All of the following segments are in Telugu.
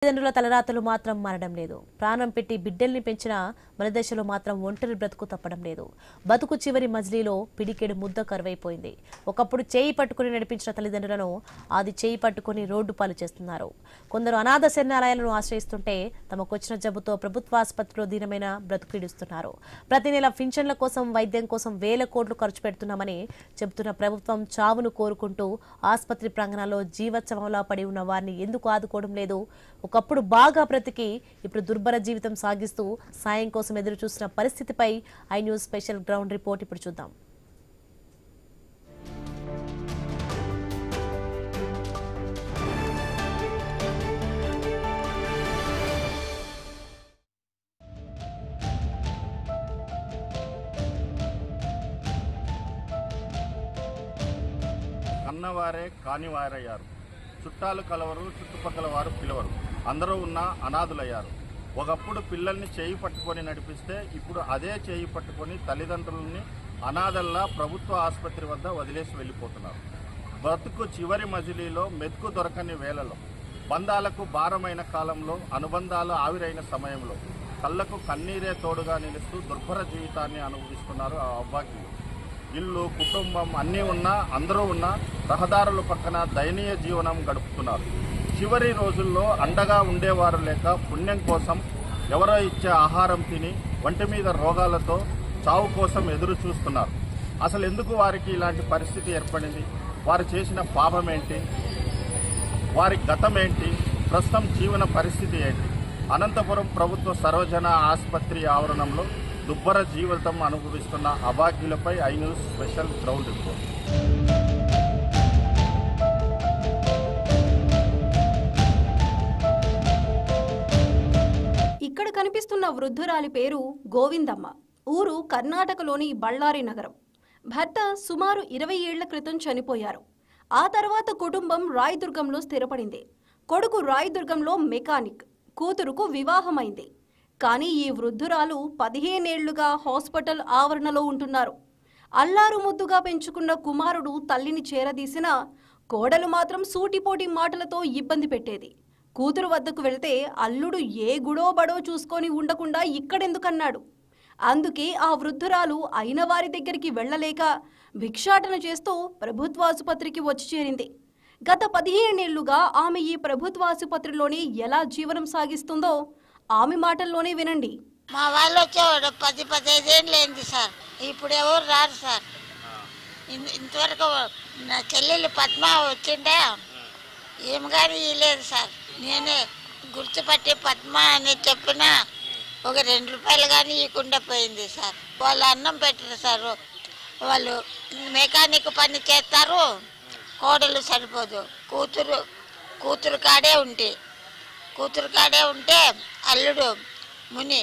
తల్లిదండ్రుల తలరాతలు మాత్రం మారడం లేదు. ప్రాణం పెట్టి బిడ్డల్ని పెంచిన మనదశలో మాత్రం ఒంటరి బ్రతుకు తప్పడం లేదు. బతుకు చివరి మజిలీలో పిడికెడు ముద్ద కరువైపోయింది. ఒకప్పుడు చేయి పట్టుకుని నడిపించిన తల్లిదండ్రులను అది చేయి పట్టుకుని రోడ్డు పాలు చేస్తున్నారు. కొందరు అనాథ శరణాలయాలను ఆశ్రయిస్తుంటే తమకొచ్చిన జబ్బుతో ప్రభుత్వ ఆసుపత్రిలో దీనమైన బ్రతుకిడుస్తున్నారు. ప్రతి నెల పింఛన్ల కోసం, వైద్యం కోసం వేల కోట్లు ఖర్చు పెడుతున్నామని చెబుతున్న ప్రభుత్వం చావును కోరుకుంటూ ఆసుపత్రి ప్రాంగణాల్లో జీవోత్సవంలా పడి ఉన్న వారిని ఎందుకు ఆదుకోవడం లేదు? ఒకప్పుడు బాగా బ్రతికి ఇప్పుడు దుర్భర జీవితం సాగిస్తూ సాయం కోసం ఎదురు చూసిన పరిస్థితిపై I news special ground report ఇప్పుడు చూద్దాం. కన్నవారే కానివారయ్యారు. చుట్టాలు కలవరు, చుట్టుపక్కల వారు పిలవరు. అందరూ ఉన్న అనాథులయ్యారు. ఒకప్పుడు పిల్లల్ని చేయి పట్టుకొని నడిపిస్తే ఇప్పుడు అదే చేయి పట్టుకొని తల్లిదండ్రులని అనాథల్లా ప్రభుత్వ ఆసుపత్రి వద్ద వదిలేసి వెళ్ళిపోతున్నారు. బ్రతుకు చివరి మజిలీలో మెతుకు దొరకని వేళలో, బంధాలకు భారమైన కాలంలో, అనుబంధాలు ఆవిరైన సమయంలో కళ్ళకు కన్నీరే తోడుగా నిలుస్తూ దుర్భర జీవితాన్ని అనుభవిస్తున్నారు ఆ అబ్బాయిలు. ఇల్లు, కుటుంబం అన్నీ ఉన్నా, అందరూ ఉన్నా రహదారుల పక్కన దయనీయ జీవనం గడుపుతున్నారు. చివరి రోజుల్లో అండగా ఉండేవారు లేక పుణ్యం కోసం ఎవరో ఇచ్చే ఆహారం తిని ఒంటి మీద రోగాలతో చావు కోసం ఎదురు చూస్తున్నారు. అసలు ఎందుకు వారికి ఇలాంటి పరిస్థితి ఏర్పడింది? వారు చేసిన పాపం ఏంటి? వారి గతం ఏంటి? ప్రస్తుతం జీవన పరిస్థితి ఏంటి? అనంతపురం ప్రభుత్వ సర్వజన ఆసుపత్రి ఆవరణంలో దుర్భర జీవితం అనుభవిస్తున్న అభాగ్యులపై I news special ground report. ఇక్కడ కనిపిస్తున్న వృద్ధురాలి పేరు గోవిందమ్మ. ఊరు కర్ణాటకలోని బళ్ళారి నగరం. భర్త సుమారు 20 ఏళ్ల క్రితం చనిపోయారు. ఆ తర్వాత కుటుంబం రాయదుర్గంలో స్థిరపడింది. కొడుకు రాయదుర్గంలో మెకానిక్, కూతురుకు వివాహమైంది. కానీ ఈ వృద్ధురాలు 15 ఏళ్లుగా హాస్పిటల్ ఆవరణలో ఉంటున్నారు. అల్లారు ముద్దుగా పెంచుకున్న కుమారుడు తల్లిని చేరదీసినా కోడలు మాత్రం సూటిపోటి మాటలతో ఇబ్బంది పెట్టేది. కూతురు వద్దకు వెళ్తే అల్లుడు ఏ గుడో బడో చూసుకొని ఉండకుండా ఇక్కడెందుకన్నాడు. అందుకే ఆ వృద్ధురాలు అయిన వారి దగ్గరికి వెళ్లలేక భిక్షాటన చేస్తూ ప్రభుత్వాసుపత్రికి వచ్చి చేరింది. గత 15 ఏళ్లుగా ఆమె ఈ ప్రభుత్వాసుపత్రిలోనే ఎలా జీవనం సాగిస్తుందో ఆమె మాటల్లోనే వినండి. మా వాళ్ళు వచ్చేవాడు 10-15 ఏళ్ళు అయింది సార్. ఇప్పుడు ఎవరు రారు సార్. ఇంతవరకు నా చెల్లెలు పద్మ వచ్చిండే ఏం కానీ ఇవ్వలేదు సార్. నేనే గుర్తుపట్టి పద్మ అని చెప్పిన ఒక 2 రూపాయలు కానీ ఇవ్వకుండా పోయింది సార్. వాళ్ళు అన్నం పెట్టరు సార్. వాళ్ళు మెకానిక్ పని చేస్తారు, కోడలు సరిపోదు. కూతురు కాడే ఉంటే అల్లుడు ముని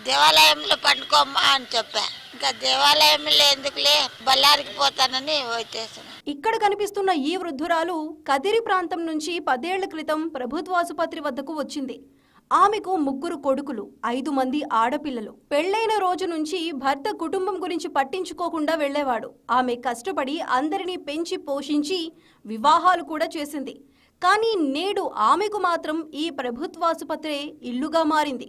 దేవాలయంలో పండుకోమ్మా అని చెప్పా. ఇంకా దేవాలయంలో ఎందుకులే బళ్ళారికి పోతానని వచ్చేసాను. ఇక్కడ కనిపిస్తున్న ఈ వృద్ధురాలు కదిరి ప్రాంతం నుంచి 10 ఏళ్ల క్రితం ప్రభుత్వాసుపత్రి వద్దకు వచ్చింది. ఆమెకు 3 కొడుకులు, 5 మంది ఆడపిల్లలు. పెళ్లైన రోజు నుంచి భర్త కుటుంబం గురించి పట్టించుకోకుండా వెళ్లేవాడు. ఆమె కష్టపడి అందరినీ పెంచి పోషించి వివాహాలు కూడా చేసింది. కానీ నేడు ఆమెకు మాత్రం ఈ ప్రభుత్వాసుపత్రే ఇల్లుగా మారింది.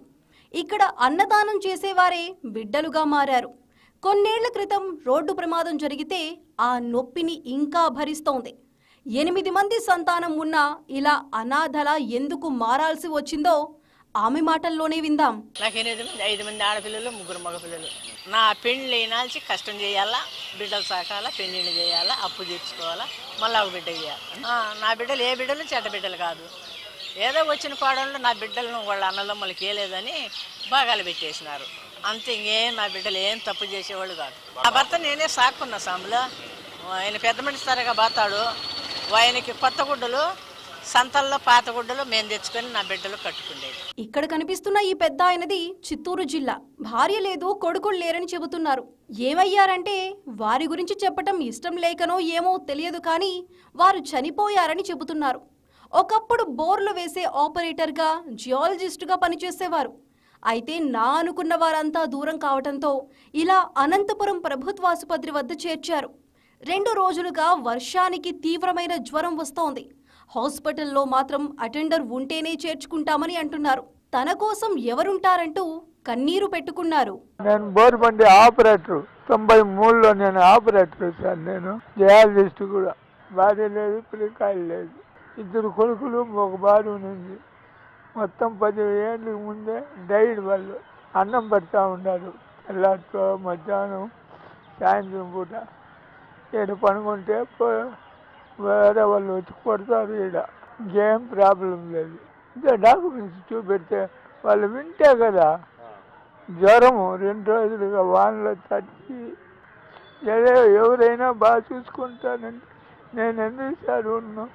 ఇక్కడ అన్నదానం చేసేవారే బిడ్డలుగా మారారు. కొన్నేళ్ల క్రితం రోడ్డు ప్రమాదం జరిగితే ఆ నొప్పిని ఇంకా భరిస్తోంది. 8 మంది సంతానం ఉన్నా ఇలా అనాథలా ఎందుకు మారాల్సి వచ్చిందో ఆమె మాటల్లోనే విందాం. నాకు 5 మంది ఆడపిల్లలు, 3 మగపిల్లలు. నా పెళ్ళి నాల్చి కష్టం చేయాలా, బిడ్డలు సాకాలా, పెళ్ళిళ్ళు చేయాలా, అప్పు తీర్చుకోవాలా, మళ్ళీ ఒక బిడ్డ చేయాలి. నా బిడ్డలు ఏ బిడ్డలు చెడ్డ బిడ్డలు కాదు. ఏదో వచ్చిన కోడళ్ళు నా బిడ్డలను వాళ్ళ అన్నదమ్ములకి వేయలేదని భాగాలు పెట్టేసినారు. అంతే, ఇంకేం నా బిడ్డలు ఏం తప్పు చేసేవాళ్ళు కాదు. నా భర్త నేనే సాక్కున్నా సాములో. ఆయన పెద్ద మనిషి తరగా బాతాడు. ఆయనకి కొత్త గుడ్డలు, సంతల్లో పాత గుడ్డలు మేము తెచ్చుకొని నా బిడ్డలు కట్టుకునేది. ఇక్కడ కనిపిస్తున్న ఈ పెద్ద ఆయనది చిత్తూరు జిల్లా. భార్య లేదు, కొడుకులు లేరని చెబుతున్నారు. ఏమయ్యారంటే వారి గురించి చెప్పటం ఇష్టం లేకనో ఏమో తెలియదు, కానీ వారు చనిపోయారని చెబుతున్నారు. ఒకప్పుడు బోర్లు వేసే ఆపరేటర్గా, జియాలజిస్టుగా పనిచేసేవారు. అయితే నా అనుకున్న వారంతా దూరం కావటంతో ఇలా అనంతపురం ప్రభుత్వాసుపత్రి వద్ద చేర్చారు. 2 రోజులుగా వర్షానికి తీవ్రమైన జ్వరం వస్తోంది. హాస్పిటల్లో మాత్రం అటెండర్ ఉంటేనే చేర్చుకుంటామని అంటున్నారు. తన కోసం ఎవరుంటారంటూ కన్నీరు పెట్టుకున్నారు. నేను బోరుబండి ఆపరేటర్, 93లో నేను ఆపరేటర్ సార్. నేను జయాలజిస్ట్ కూడా. భార్య లేదు, పిల్లకాయలు లేదు. 2 కొడుకులు, ఒక భార్య ఉంది. మొత్తం 10 ఏళ్ళకి ముందే డైడ్. వాళ్ళు అన్నం పెడతా ఉన్నారు తెల్లారితో, మధ్యాహ్నం, సాయంత్రం పూట. ఈడ పనుకుంటే వేరే వాళ్ళు వచ్చి కొడతారు. ఈడ ఇంకేం ప్రాబ్లం లేదు. ఇంకా డాక్యుమెంట్స్ చూపెడితే వాళ్ళు వింటే కదా. జ్వరము 2 రోజులుగా వానలో తట్టి ఎవరైనా బాగా చూసుకుంటానంటే నేను ఎందుకు సార్ ఉన్నా.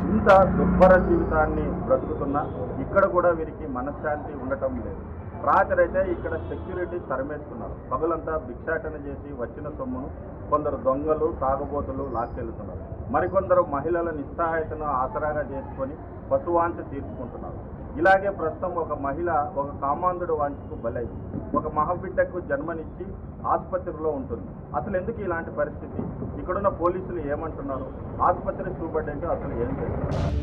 ఇంత దుర్భర జీవితాన్ని బ్రతుకుతున్నా ఇక్కడ కూడా వీరికి మనశ్శాంతి ఉండటం లేదు. రాత్రి అయితే ఇక్కడ సెక్యూరిటీ తరిమేస్తున్నారు. పగలంతా భిక్షాటన చేసి వచ్చిన సొమ్మును కొందరు దొంగలు, తాగుబోతులు లాక్కెళ్తున్నారు. మరికొందరు మహిళల నిస్సహాయతను ఆసరాగా చేసుకొని పశువాంఛ తీర్చుకుంటున్నారు. ఇలాగే ప్రస్తుతం ఒక మహిళ ఒక కామాంధుడు వాంఛకు బలైంది. ఒక మహబిడ్డకు జన్మనిచ్చి ఆసుపత్రిలో ఉంటుంది. అసలు ఎందుకు ఇలాంటి పరిస్థితి? ఇక్కడున్న పోలీసులు ఏమంటున్నారు? ఆసుపత్రి సూపరింటెండెంట్ అసలు ఏం చేస్తున్నారు?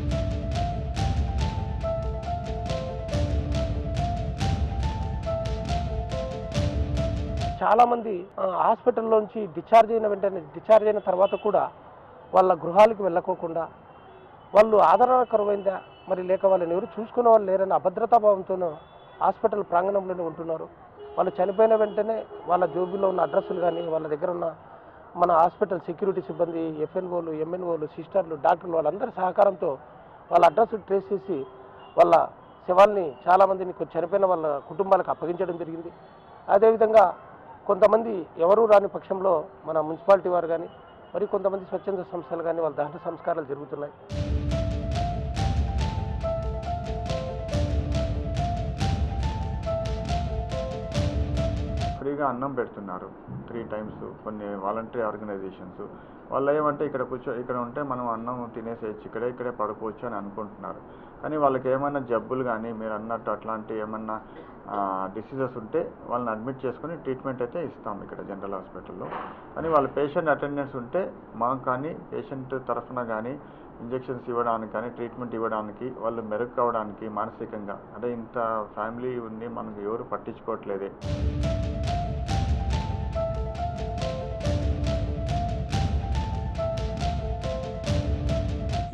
చాలామంది హాస్పిటల్లోంచి డిశ్చార్జ్ అయిన తర్వాత కూడా వాళ్ళ గృహాలకు వెళ్ళకోకుండా, వాళ్ళు ఆదరణ కరువైందా మరి లేక వాళ్ళని ఎవరు చూసుకునే వాళ్ళు లేరని అభద్రతాభావంతోనూ హాస్పిటల్ ప్రాంగణంలోనే ఉంటున్నారు. వాళ్ళు చనిపోయిన వెంటనే వాళ్ళ జోబులో ఉన్న అడ్రస్సులు కానీ, వాళ్ళ దగ్గర ఉన్న మన హాస్పిటల్ సెక్యూరిటీ సిబ్బంది, ఎఫ్ఎన్ఓలు, ఎంఎన్ఓలు, సిస్టర్లు, డాక్టర్లు వాళ్ళందరి సహకారంతో వాళ్ళ అడ్రస్ ట్రేస్ చేసి వాళ్ళ శవాల్ని చాలామందిని చనిపోయిన వాళ్ళ కుటుంబాలకు అప్పగించడం జరిగింది. అదేవిధంగా కొంతమంది ఎవరూ రాని పక్షంలో మన మున్సిపాలిటీ వారు కానీ, మరి కొంతమంది స్వచ్ఛంద సంస్థలు కానీ వాళ్ళ దహన సంస్కారాలు జరుగుతున్నాయి. ఫ్రీగా అన్నం పెడుతున్నారు 3 times కొన్ని వాలంటరీ ఆర్గనైజేషన్స్. వాళ్ళు ఏమంటే ఇక్కడ ఉంటే మనం అన్నం తినేసేయచ్చు, ఇక్కడే పడుకోవచ్చు అని అనుకుంటున్నారు. కానీ వాళ్ళకి ఏమైనా జబ్బులు కానీ మీరు అన్నట్టు అట్లాంటి ఏమన్నా డిసీజెస్ ఉంటే వాళ్ళని అడ్మిట్ చేసుకొని ట్రీట్మెంట్ అయితే ఇస్తాం ఇక్కడ జనరల్ హాస్పిటల్లో. కానీ వాళ్ళ పేషెంట్ అటెండెన్స్ ఉంటే మాకు కానీ పేషెంట్ తరఫున కానీ ఇంజెక్షన్స్ ఇవ్వడానికి కానీ ట్రీట్మెంట్ ఇవ్వడానికి, వాళ్ళు మెరుగు కావడానికి మానసికంగా, అంటే ఇంత ఫ్యామిలీ ఉంది మనకు ఎవరు పట్టించుకోవట్లేదే.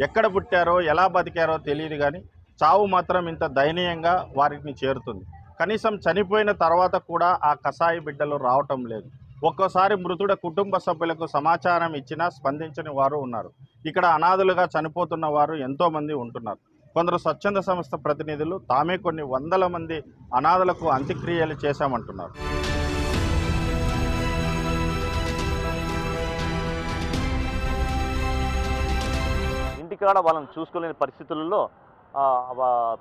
ఎక్కడ పుట్టారో ఎలా బతికారో తెలియదు, కానీ చావు మాత్రం ఇంత దయనీయంగా వారికి చేరుతుంది. కనీసం చనిపోయిన తర్వాత కూడా ఆ కసాయి బిడ్డలు రావటం లేదు. ఒక్కోసారి మృతుడ కుటుంబ సభ్యులకు సమాచారం ఇచ్చినా స్పందించని వారు ఉన్నారు. ఇక్కడ అనాథలుగా చనిపోతున్న వారు ఎంతోమంది ఉంటున్నారు. కొందరు స్వచ్ఛంద సంస్థ ప్రతినిధులు తామే కొన్ని వందల మంది అనాథలకు అంత్యక్రియలు చేశామంటున్నారు. ఇంటికాడ వాళ్ళని చూసుకోలేని పరిస్థితుల్లో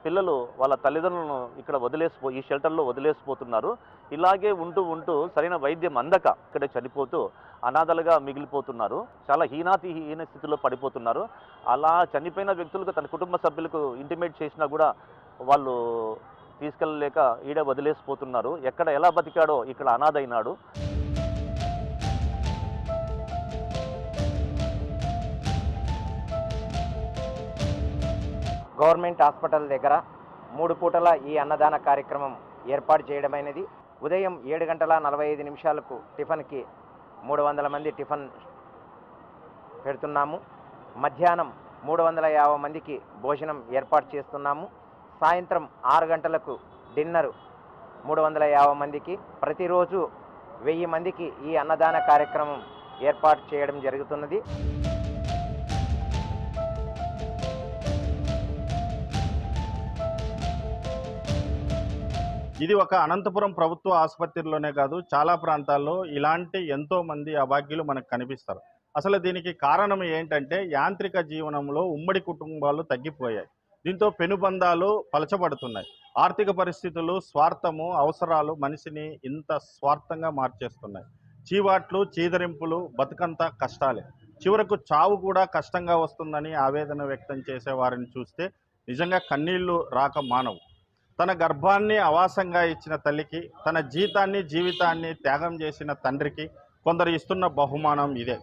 పిల్లలు వాళ్ళ తల్లిదండ్రులను ఇక్కడ ఈ షెల్టర్లో వదిలేసిపోతున్నారు. ఇలాగే ఉంటూ సరైన వైద్యం అందక ఇక్కడ చనిపోతూ అనాథలుగా మిగిలిపోతున్నారు. చాలా హీన స్థితిలో పడిపోతున్నారు. అలా చనిపోయిన వ్యక్తులకు తన కుటుంబ సభ్యులకు ఇంటిమేట్ చేసినా కూడా వాళ్ళు తీసుకెళ్ళలేక ఈడ వదిలేసిపోతున్నారు. ఎక్కడ ఎలా బతికాడో ఇక్కడ అనాథ అయినాడు. గవర్నమెంట్ హాస్పిటల్ దగ్గర 3 పూటల ఈ అన్నదాన కార్యక్రమం ఏర్పాటు చేయడమైనది. ఉదయం 7:45 టిఫిన్కి 300 మంది టిఫిన్ పెడుతున్నాము. మధ్యాహ్నం 350 మందికి భోజనం ఏర్పాటు చేస్తున్నాము. సాయంత్రం 6 గంటలకు డిన్నర్ 350 మందికి. ప్రతిరోజు 1000 మందికి ఈ అన్నదాన కార్యక్రమం ఏర్పాటు చేయడం జరుగుతున్నది. ఇది ఒక అనంతపురం ప్రభుత్వ ఆసుపత్రిలోనే కాదు, చాలా ప్రాంతాల్లో ఇలాంటి ఎంతో మంది అభాగ్యులు మనకు కనిపిస్తారు. అసలు దీనికి కారణం ఏంటంటే యాంత్రిక జీవనంలో ఉమ్మడి కుటుంబాలు తగ్గిపోయాయి. దీంతో పెనుబంధాలు పలచబడుతున్నాయి. ఆర్థిక పరిస్థితులు, స్వార్థము, అవసరాలు మనిషిని ఇంత స్వార్థంగా మార్చేస్తున్నాయి. చీవాట్లు, చీదరింపులు, బతుకంతా కష్టాలే. చివరకు చావు కూడా కష్టంగా వస్తుందని ఆవేదన వ్యక్తం చేసే వారిని చూస్తే నిజంగా కన్నీళ్లు రాక మానవు. తన గర్భాన్ని అవాసంగా ఇచ్చిన తల్లికి, తన జీవితాన్ని త్యాగం చేసిన తండ్రికి కొందరు ఇస్తున్న బహుమానం ఇదే.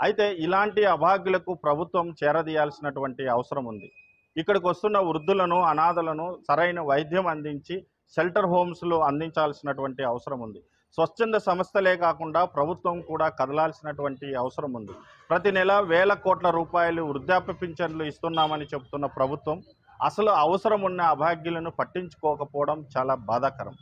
అయితే ఇలాంటి అభాగ్యులకు ప్రభుత్వం చేరదీయాల్సినటువంటి అవసరం ఉంది. ఇక్కడికి వస్తున్న వృద్ధులను, అనాథలను సరైన వైద్యం అందించి షెల్టర్ హోమ్స్లో అందించాల్సినటువంటి అవసరం ఉంది. స్వచ్ఛంద సంస్థలే కాకుండా ప్రభుత్వం కూడా కదలాల్సినటువంటి అవసరం ఉంది. ప్రతి నెల వేల కోట్ల రూపాయలు వృద్ధాప్య పింఛన్లు ఇస్తున్నామని చెబుతున్న ప్రభుత్వం అసలు అవసరం ఉన్న అభాగ్యులను పట్టించుకోకపోవడం చాలా బాధాకరం.